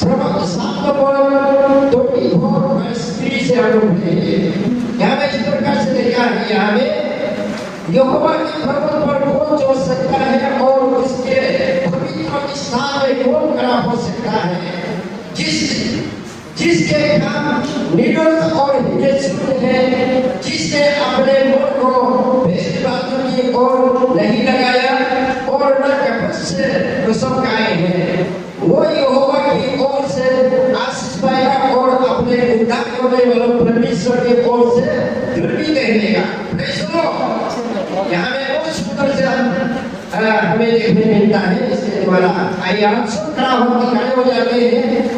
Romans 7:24 verse 3 से अनुभव है। यहाँ में इस प्रकार से लिखा है, यहाँ में यहोवा के पर्वत पर कौन चढ़ सकता है और उसके पवित्र स्थान में कौन खड़ा हो सकता है। जिसके काम निर्दोष और हृदय शुद्ध है, जिसने अपने मन को भेद बातों की ओर नहीं लगाया और न कपट से कसम खाए हैं, वो यहोवा की ओर से आशीष पाएगा और अपने उद्धार करने वाले परमेश्वर की ओर से धर्मी कहलेगा। यहाँ में बहुत सुंदर से हमें देखने मिलता है इसके द्वारा। आइए हम सब खड़ा होकर खड़े हो जाते हैं।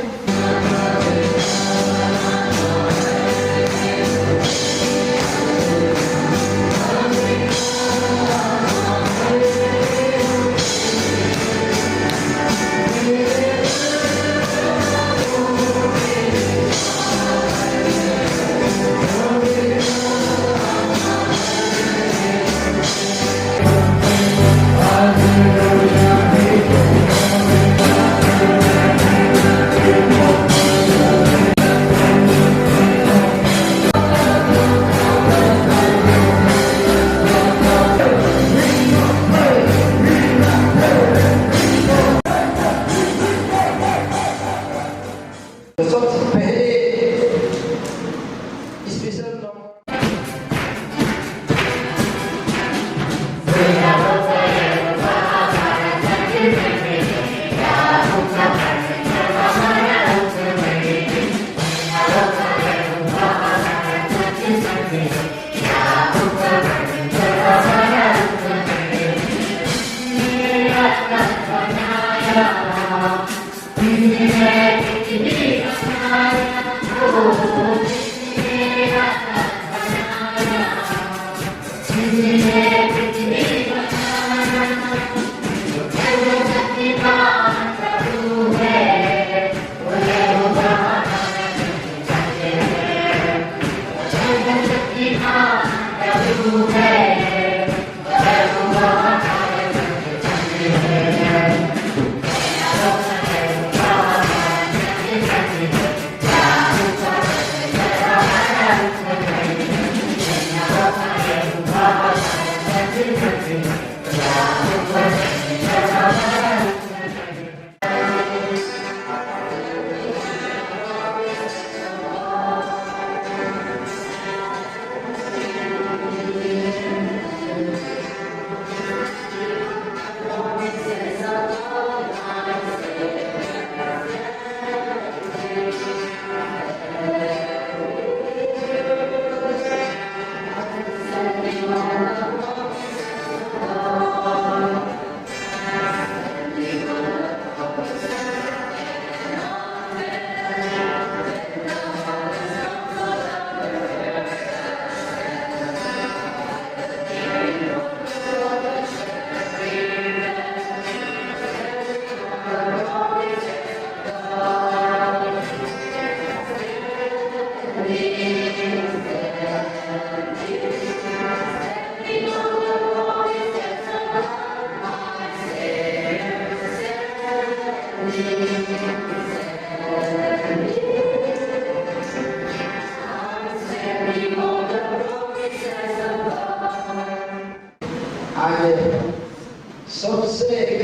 सबसे एक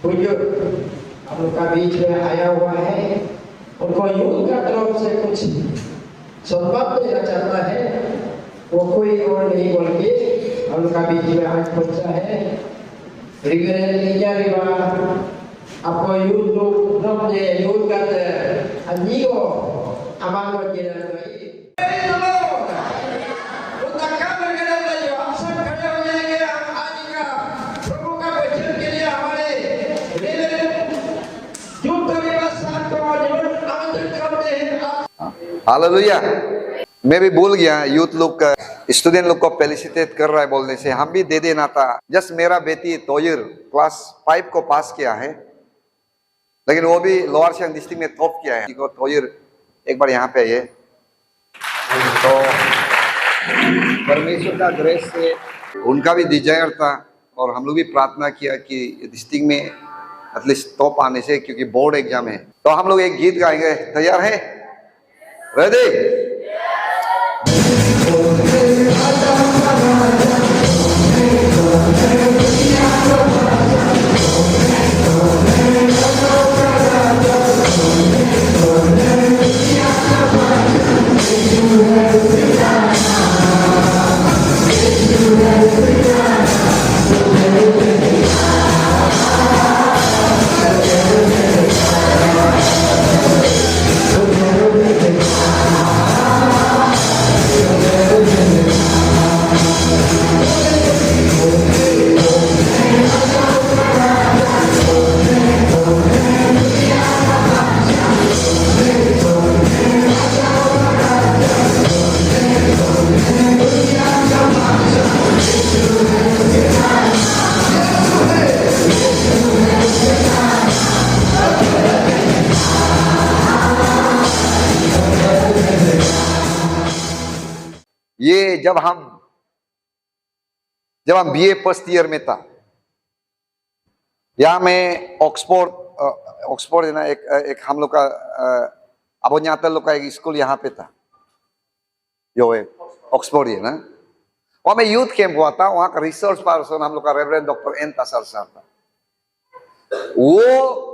बुजुर्ग हम लोग का बीच में आया हुआ है, उनको यूथ का तरफ से कुछ संवाद देना चाहता है। वो कोई और नहीं बोल के हम लोग का बीच में आज पहुंचा है। आपको यूथ लोग अपने यूथ का अंजीओ अमान को जेना चाहिए। हालेलुया। मैं भी भूल गया, यूथ लोग का स्टूडेंट लोग को फेलिसिटेट कर रहा है बोलने से हम भी दे देना था। जस्ट मेरा बेटी तोयर क्लास 5 को पास किया है, लेकिन वो भी लोअर सियांग डिस्ट्रिक्ट में टॉप किया है। तोयर एक बार यहाँ पे आइए। तो परमेश्वर का ग्रेस से उनका भी डिजायर था और हम लोग भी प्रार्थना किया कि डिस्ट्रिक्ट में एटलीस्ट टॉप आने से, क्योंकि बोर्ड एग्जाम है। तो हम लोग एक गीत गाएंगे, तैयार है? रेडी? जब हम बीए फर्स्ट ईयर में था, यहाँ में ऑक्सफोर्ड है ना, एक हम लोग का अबोन्याता लोग का एक स्कूल यहाँ पे था, जो है ऑक्सफोर्ड है ना, वहाँ में यूथ कैंप हुआ था। वहाँ का रिसर्च पर्सन हम लोग का रेवरेंड डॉक्टर एन तासर सर था। वो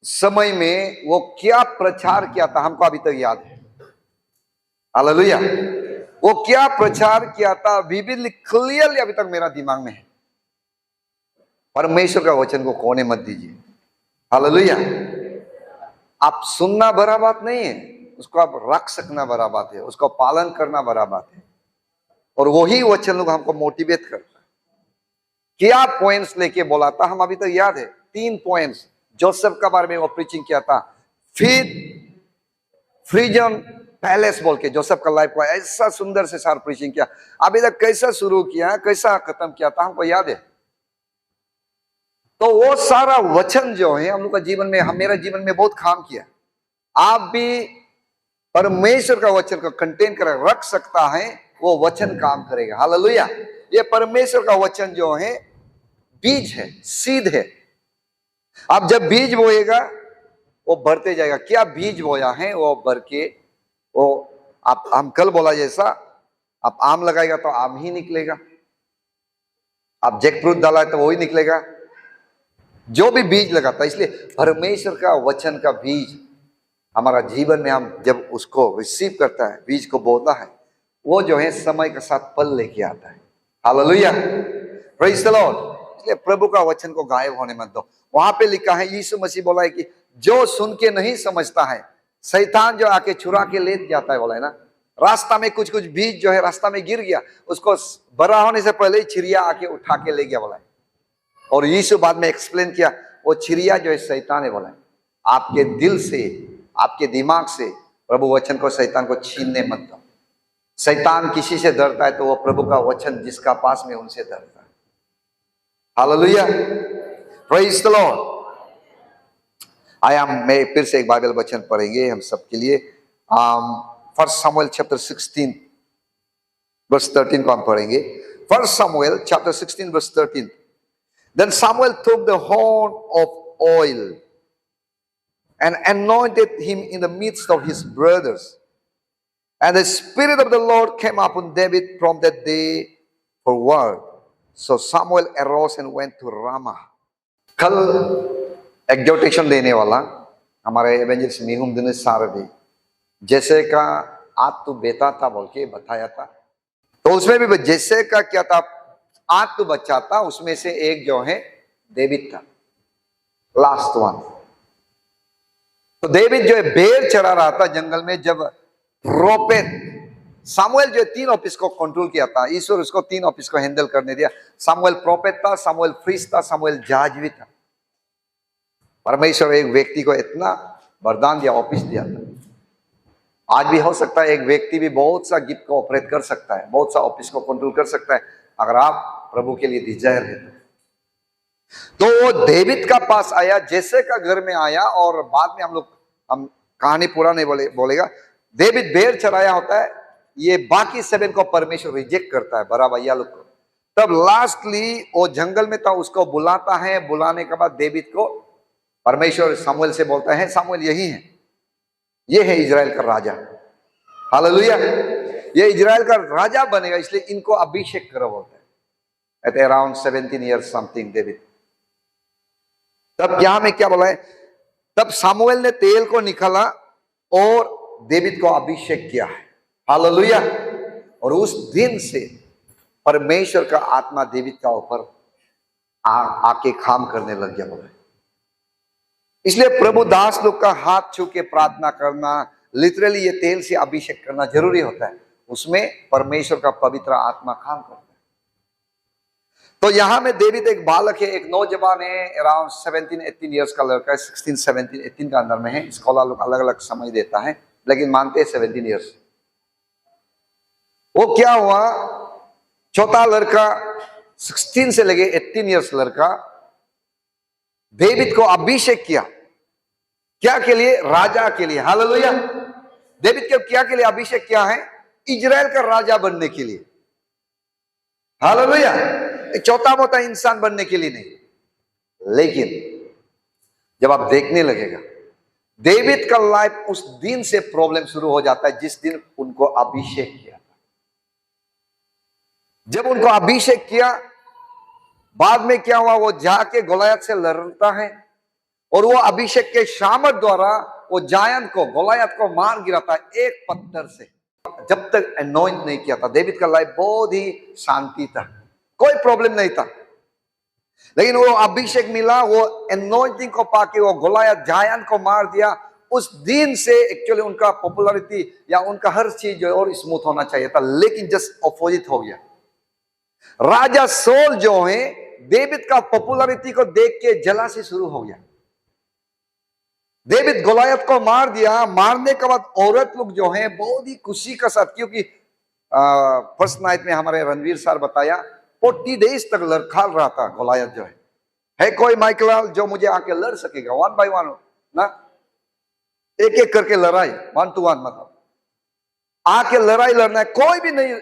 समय में वो क्या प्रचार किया था हमको अभी तक याद है। हालेलुया। वो क्या प्रचार किया था विभिन्न क्लियरली अभी तक मेरा दिमाग में है। परमेश्वर का वचन को खोने मत दीजिए। हालेलुया। आप सुनना बड़ा बात नहीं है, उसको आप रख सकना बड़ा बात है, उसको पालन करना बड़ा बात है। और वही वचन लोग हमको मोटिवेट करता है। क्या पॉइंट्स लेके बोला था हम अभी तक याद है, 3 पॉइंट्स जोसेफ का बारे में वो प्रीचिंग किया था। फिर फ्रीजन पैलेस बोल के जोसेफ का लाइफ का ऐसा सुंदर से सार प्रीचिंग किया। अभी तक कैसा शुरू किया, कैसा खत्म किया था हमको याद है। तो वो सारा वचन जो है हम लोग का जीवन में, मेरा जीवन में बहुत काम किया। आप भी परमेश्वर का वचन को कंटेन कर रख सकता है, वो वचन काम करेगा। हालेलुया। ये परमेश्वर का वचन जो है बीज है, सीध है। आप जब बीज बोएगा वो बढ़ते जाएगा। क्या बीज बोया है वो बढ़ के वो आप, हम कल बोला जैसा, आप आम लगाएगा तो आम ही निकलेगा, आप जैक फ्रूट डाला है तो वही निकलेगा, जो भी बीज लगाता है। इसलिए परमेश्वर का वचन का बीज हमारा जीवन में हम जब उसको रिसीव करता है, बीज को बोता है, वो जो है समय के साथ फल लेके आता है। Hallelujah, praise the Lord. इसलिए प्रभु का वचन को गायब होने मत दो। वहां पे लिखा है, यीशु मसीह बोला है कि जो सुन के नहीं समझता है, शैतान जो आके चुरा के ले जाता है, बोला है ना। रास्ता में कुछ कुछ बीज जो है रास्ता में गिर गया, उसको बड़ा होने से पहले ही चिड़िया आके उठा के ले गया, बोला है। और यीशु बाद में एक्सप्लेन किया, वो चिड़िया जो है शैतान है, बोला है। आपके दिल से, आपके दिमाग से प्रभु वचन को शैतान को छीनने मत दो। शैतान किसी से डरता है तो वो प्रभु का वचन जिसका पास में उनसे डरता है। Hallelujah, praise the Lord. मैं फिर से एक बाइबल वचन पढ़ेंगे हम सबके लिए। फर्स्ट समूएल चैप्टर 16 वर्स 13 को हम पढ़ेंगे। First Samuel chapter 16 verse 13। Then Samuel took the horn of oil and anointed him in the midst of his brothers. And the Spirit of the Lord came upon David from that day forward. So Samuel arose and went to Ramah. कल exhortation देने वाला हमारे evangelist मीहुम Dinesh सारवी, जैसे का आज तू बेटा था बोल के बताया था। तो उसमें भी जैसे का क्या था, आज तो बच्चा था, उसमें से एक जो है डेविड था, लास्ट वन। तो डेविड जो है भेड़ चरा रहा था जंगल में, जब प्रोफेट सामुएल जो 3 ऑफिस को कंट्रोल किया था, ईश्वर उसको 3 ऑफिस को हैंडल करने दिया। सामुएल प्रोफेट था, सामुएल प्रीस्ट था, सामुएल जज भी था। परमेश्वर एक व्यक्ति को इतना वरदान दिया, ऑफिस दिया था। आज भी हो सकता है एक व्यक्ति भी बहुत सा गिफ्ट को ऑपरेट कर सकता है, बहुत सा ऑफिस को कंट्रोल कर सकता है, अगर आप प्रभु के लिए डिजायर है। तो वो डेविड का पास आया, जैसे का घर में आया, और बाद में हम कहानी पूरा नहीं बोलेगा। डेविड भेड़ चराया होता है, ये बाकी 7 को परमेश्वर रिजेक्ट करता है, बड़ा भैया लोग को। तब लास्टली वो जंगल में था, उसको बुलाता है। बुलाने के बाद डेविड को परमेश्वर सामुएल से बोलता है, सामुएल यही है, ये है इजराइल का राजा। हालेलुया, ये इजराइल का राजा बनेगा, इसलिए इनको अभिषेक करो बोलता है। At around 17 years something David. तब यहाँ में क्या बोला है, तब सामुएल ने तेल को निकाला और डेविड को अभिषेक किया है। हालेलुया। और उस दिन से परमेश्वर का आत्मा डेविड का ऊपर आके काम करने लग गया, बोला है। इसलिए प्रभु दास लोग का हाथ छू के प्रार्थना करना, लिटरली ये तेल से अभिषेक करना जरूरी होता है। उसमें परमेश्वर का पवित्र आत्मा काम करता है। तो यहां में डेविड एक बालक है, एक नौजवान है, अराउंड 17-18 years का लड़का है, 16, 17, 18 का अंदर में है। स्कॉलर लोग अलग अलग समझ देता है, लेकिन मानते हैं 17 years। वो क्या हुआ, छोटा लड़का 16 से लेके 18 years लड़का डेविड को अभिषेक किया। क्या के लिए? राजा के लिए। हालेलुया। डेविड को क्या के लिए अभिषेक किया है? इजराइल का राजा बनने के लिए। हालेलुया। छोटा मोटा इंसान बनने के लिए नहीं। लेकिन जब आप देखने लगेगा, डेविड का लाइफ उस दिन से प्रॉब्लम शुरू हो जाता है जिस दिन उनको अभिषेक किया। जब उनको अभिषेक किया, बाद में क्या हुआ, वो जाके गोलायत से लड़ता है और वो अभिषेक के शामत द्वारा वो जायंत को, गोलायत को मार गिराता है एक पत्थर से। जब तक अनॉइंट नहीं किया था, डेविड का लाइफ बहुत ही शांति था, कोई प्रॉब्लम नहीं था। लेकिन वो अभिषेक मिला, वो अनॉइंटिंग को पाके वो गोलायत जायंत को मार दिया। उस दिन से एक्चुअली उनका पॉपुलैरिटी या उनका हर चीज जो है और स्मूथ होना चाहिए था, लेकिन जस्ट अपोजिट हो गया। राजा सोल जो है, डेविड का पॉपुलैरिटी को देख के जला से शुरू हो गया। डेविड गोलायत को मार दिया। मारने के बाद औरत लोग जो हैं बहुत ही खुशी का साथ, क्योंकि फर्स्ट नाइट में हमारे रणवीर सर बताया 40 डेज तक लड़खड़ रहा था गोलायत जो है कोई माइकल जो मुझे आके लड़ सकेगा, 1 by 1 ना, एक एक करके लड़ाई, 1 to 1, मतलब आके लड़ाई लड़ना है। कोई भी नहीं,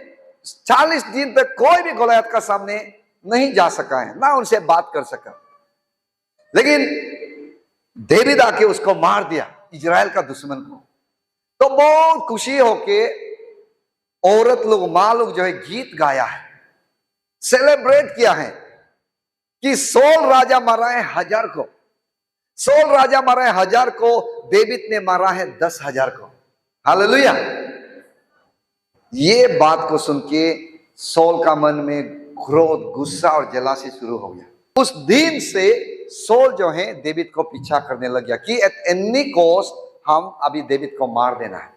40 दिन तक कोई भी गोलायत का सामने नहीं जा सका है, ना उनसे बात कर सका। लेकिन डेविड आके उसको मार दिया, इजराइल का दुश्मन को। तो बहुत खुशी होके औरत लोग, मां लोग जो है गीत गाया है, सेलिब्रेट किया है कि सोल राजा मारा है 1000 को, सोल राजा मारा है 1000 को, डेविड ने मारा है 10,000 को। हालेलुया। ये बात को सुन के सोल का मन में क्रोध, गुस्सा और जलासी शुरू हो गया। उस दिन से सोल जो है डेविड को पीछा करने लग गया कि एट एनी कॉस्ट हम अभी डेविड को मार देना है,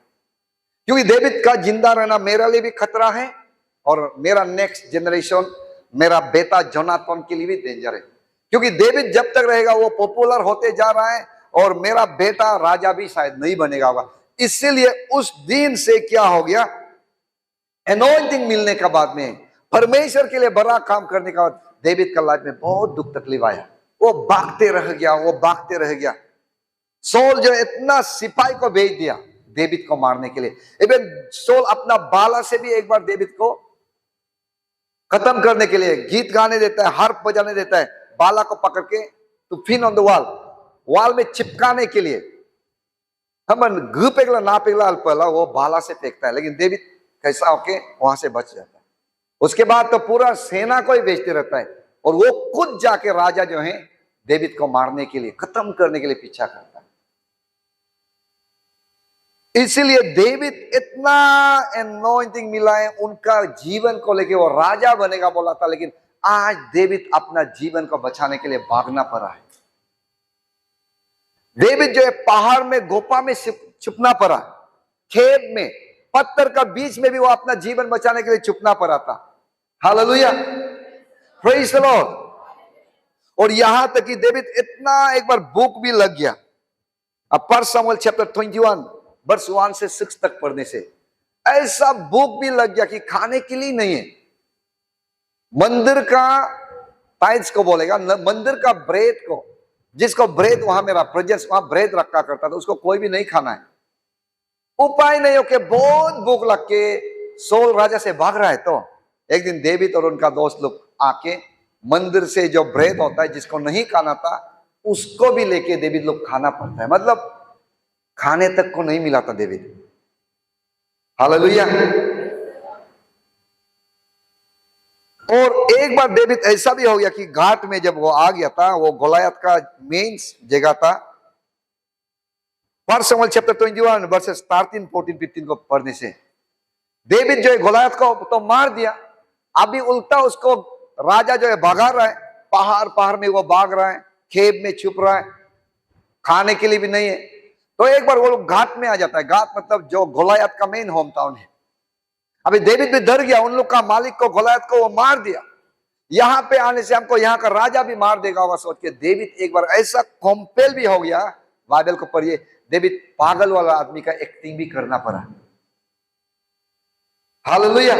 क्योंकि डेविड का जिंदा रहना मेरे लिए भी खतरा है और मेरा नेक्स्ट जनरेशन, मेरा बेटा जोनाथन के लिए भी डेंजर है। क्योंकि डेविड जब तक रहेगा वो पॉपुलर होते जा रहा है और मेरा बेटा राजा भी शायद नहीं बनेगा होगा। इसीलिए उस दिन से क्या हो गया, एनॉइंटिंग मिलने का बाद में, परमेश्वर के लिए बड़ा काम करने का बाद डेविड का लाइफ में बहुत दुख तकलीफ आया। वो भागते रह गया, वो भागते रह गया। सोल जो इतना सिपाही को भेज दिया डेविड को मारने के लिए। इवन सोल अपना बाला से भी एक बार डेविड को खत्म करने के लिए गीत गाने देता है, हार्प बजाने देता है, बाला को पकड़ के to pin on the wall, wall में चिपकाने के लिए। हम घ पेगला ना पेगला पहला वो बाला से फेंकता है, लेकिन डेविड कैसा होके वहां से बच जाता है। उसके बाद तो पूरा सेना को ही भेजते रहता है और वो खुद जाके राजा जो है डेविड को मारने के लिए, खत्म करने के लिए पीछा करता है। इसीलिए डेविड इतना एनॉइंटिंग मिला है उनका जीवन को लेके, वो राजा बनेगा बोला था, लेकिन आज डेविड अपना जीवन को बचाने के लिए भागना पड़ा है। डेविड जो है पहाड़ में, गोपा में छुपना पड़ा, खेत में, पत्थर का बीच में भी वो अपना जीवन बचाने के लिए छुपना पड़ा था। Hallelujah, praise the Lord. और यहां तक कि डेविड इतना एक बार भूख भी लग गया। अब 1 Samuel chapter 21 verse 1 से 6 तक पढ़ने से ऐसा भूख भी लग गया कि खाने के लिए नहीं है। मंदिर का टाइल्स को बोलेगा, मंदिर का ब्रेड को, जिसको ब्रेड वहां मेरा प्रेजेंस वहां ब्रेड रखा करता था, उसको कोई भी नहीं खाना है। उपाय नहीं हो के बहुत भूख लग के सोल राजा से भाग रहा है। तो एक दिन डेविड और उनका दोस्त लोग आके मंदिर से जो ब्रेड होता है जिसको नहीं खाना था उसको भी लेके डेविड लोग खाना पड़ता है, मतलब खाने तक को नहीं मिला था डेविड। हालेलुया। और एक बार डेविड ऐसा भी हो गया कि घाट में जब वो आ गया था, वो गोलायत का मेन जगह था। 1 Samuel chapter 21 verses 13, 14, 15 को पढ़ने से डेविड जो है गोलायत को तो मार दिया, अभी उल्टा उसको राजा जो है भगा रहा है, पहाड़ में वो भाग रहा है, खेत में छुप रहा है, खाने के लिए भी नहीं है। तो एक बार वो लोग घाट में आ जाता है। घाट मतलब जो गोलायत का मेन होम टाउन है। अभी डेविड भी डर गया, उन लोग का मालिक को, गोलायत को वो मार दिया, यहां पे आने से हमको यहाँ का राजा भी मार देगा होगा सोच के डेविड एक बार ऐसा कॉम्पेल भी हो गया। बाइबल को पढ़िए, डेविड पागल वाला आदमी का एक्टिंग भी करना पड़ा। हालेलुया।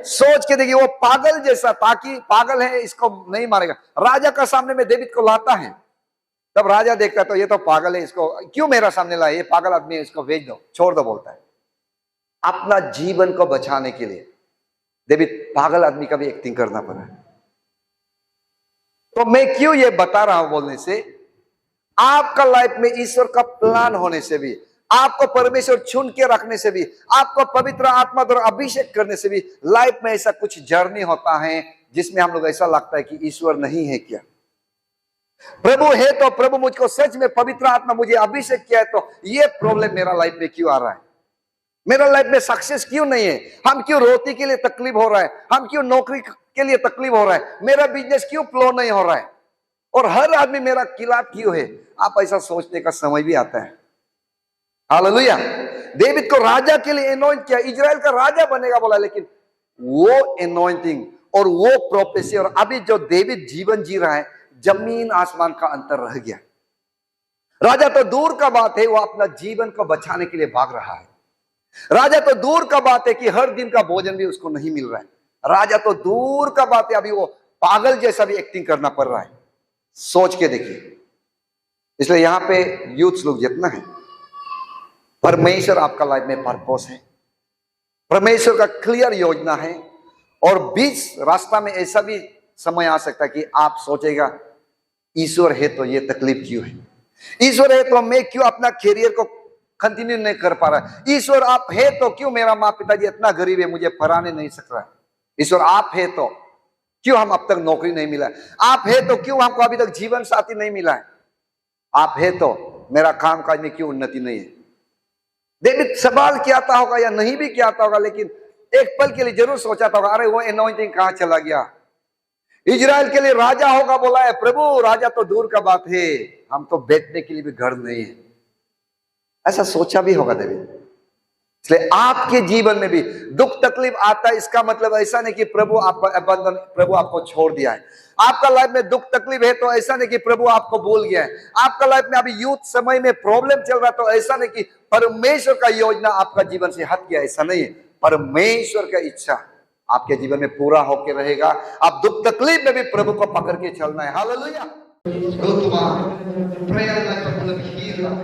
सोच के देखिए वो पागल जैसा, ताकि पागल है इसको नहीं मारेगा, राजा का सामने में डेविड को लाता है। तब राजा देखता है तो ये तो पागल है, इसको क्यों मेरा सामने लाए, ये पागल आदमी है, इसको भेज दो, छोड़ दो बोलता है। अपना जीवन को बचाने के लिए डेविड पागल आदमी का भी एक्टिंग करना पड़ा। तो मैं क्यों ये बता रहा हूं बोलने से, आपका लाइफ में ईश्वर का प्लान होने से भी, आपको परमेश्वर चुन के रखने से भी, आपको पवित्र आत्मा द्वारा अभिषेक करने से भी लाइफ में ऐसा कुछ जर्नी होता है जिसमें हम लोग ऐसा लगता है कि ईश्वर नहीं है क्या, प्रभु है तो प्रभु मुझको सच में पवित्र आत्मा मुझे अभिषेक किया है, तो ये प्रॉब्लम मेरा लाइफ में क्यों आ रहा है, मेरा लाइफ में सक्सेस क्यों नहीं है, हम क्यों रोटी के लिए तकलीफ हो रहा है, हम क्यों नौकरी के लिए तकलीफ हो रहा है, मेरा बिजनेस क्यों फ्लो नहीं हो रहा है, और हर आदमी मेरा खिलाफ क्यों है। आप ऐसा सोचने का समय भी आता है। हालेलुया। डेविड को राजा के लिए एनॉइंट किया, इजराइल का राजा बनेगा बोला, लेकिन वो एनॉइंटिंग और वो प्रोफेसी और अभी जो डेविड जीवन जी रहा है, जमीन आसमान का अंतर रह गया। राजा तो दूर का बात है, वो अपना जीवन को बचाने के लिए भाग रहा है। राजा तो दूर का बात है कि हर दिन का भोजन भी उसको नहीं मिल रहा है। राजा तो दूर का बात है, अभी वो पागल जैसा भी एक्टिंग करना पड़ रहा है। सोच के देखिए। इसलिए यहां पे यूथ लोग जितना है, परमेश्वर आपका लाइफ में पर्पस है, परमेश्वर का क्लियर योजना है, और बीच रास्ता में ऐसा भी समय आ सकता है कि आप सोचेगा ईश्वर है तो ये तकलीफ क्यों है, ईश्वर है तो मैं क्यों अपना कैरियर को कंटिन्यू नहीं कर पा रहा, ईश्वर आप है तो क्यों मेरा माँ पिताजी इतना गरीब है मुझे पढ़ाने नहीं सक रहा है, ईश्वर आप है तो क्यों हम अब तक नौकरी नहीं मिला है, आप है तो क्यों हमको अभी तक जीवन साथी नहीं मिला है, आप है तो मेरा काम काज में क्यों उन्नति नहीं है। डेविड सवाल किया होगा या नहीं भी किया होगा, लेकिन एक पल के लिए जरूर सोचा था, अरे वो एनॉइंटिंग कहां चला गया, इजराइल के लिए राजा होगा बोला है, प्रभु राजा तो दूर का बात है, हम तो बैठने के लिए भी घर नहीं है, ऐसा सोचा भी होगा डेविड। इसलिए आपके जीवन में भी दुख तकलीफ आता है, इसका मतलब ऐसा नहीं कि प्रभु आपको अबंधन, प्रभु आपको छोड़ दिया है। आपका लाइफ में दुख तकलीफ है तो ऐसा नहीं कि प्रभु आपको भूल गया है। आपका लाइफ में अभी यूथ समय में प्रॉब्लम चल रहा है तो ऐसा नहीं कि परमेश्वर का योजना आपका जीवन से हट गया, ऐसा नहीं है। परमेश्वर का इच्छा आपके जीवन में पूरा होकर रहेगा। आप दुख तकलीफ में भी प्रभु को पकड़ के चलना है। Hallelujah. Go to my prayer life of the healer.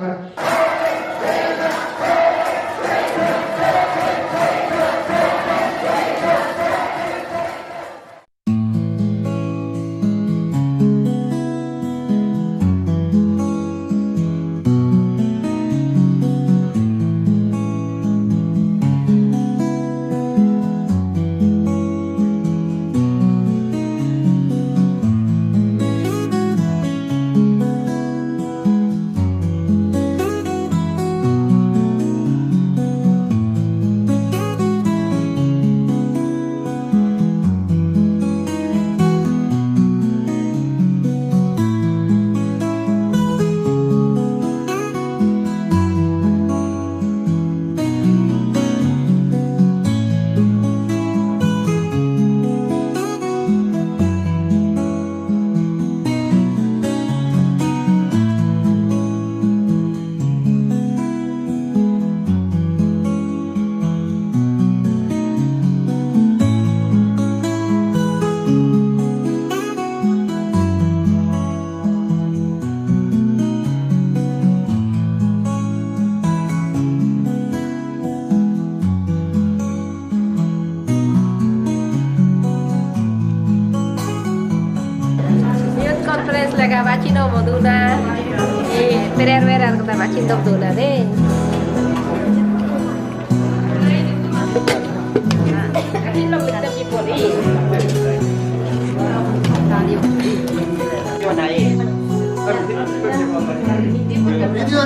Bacino moduna berer-berer kata bacino moduna deh. Bacino kita pipoli. Video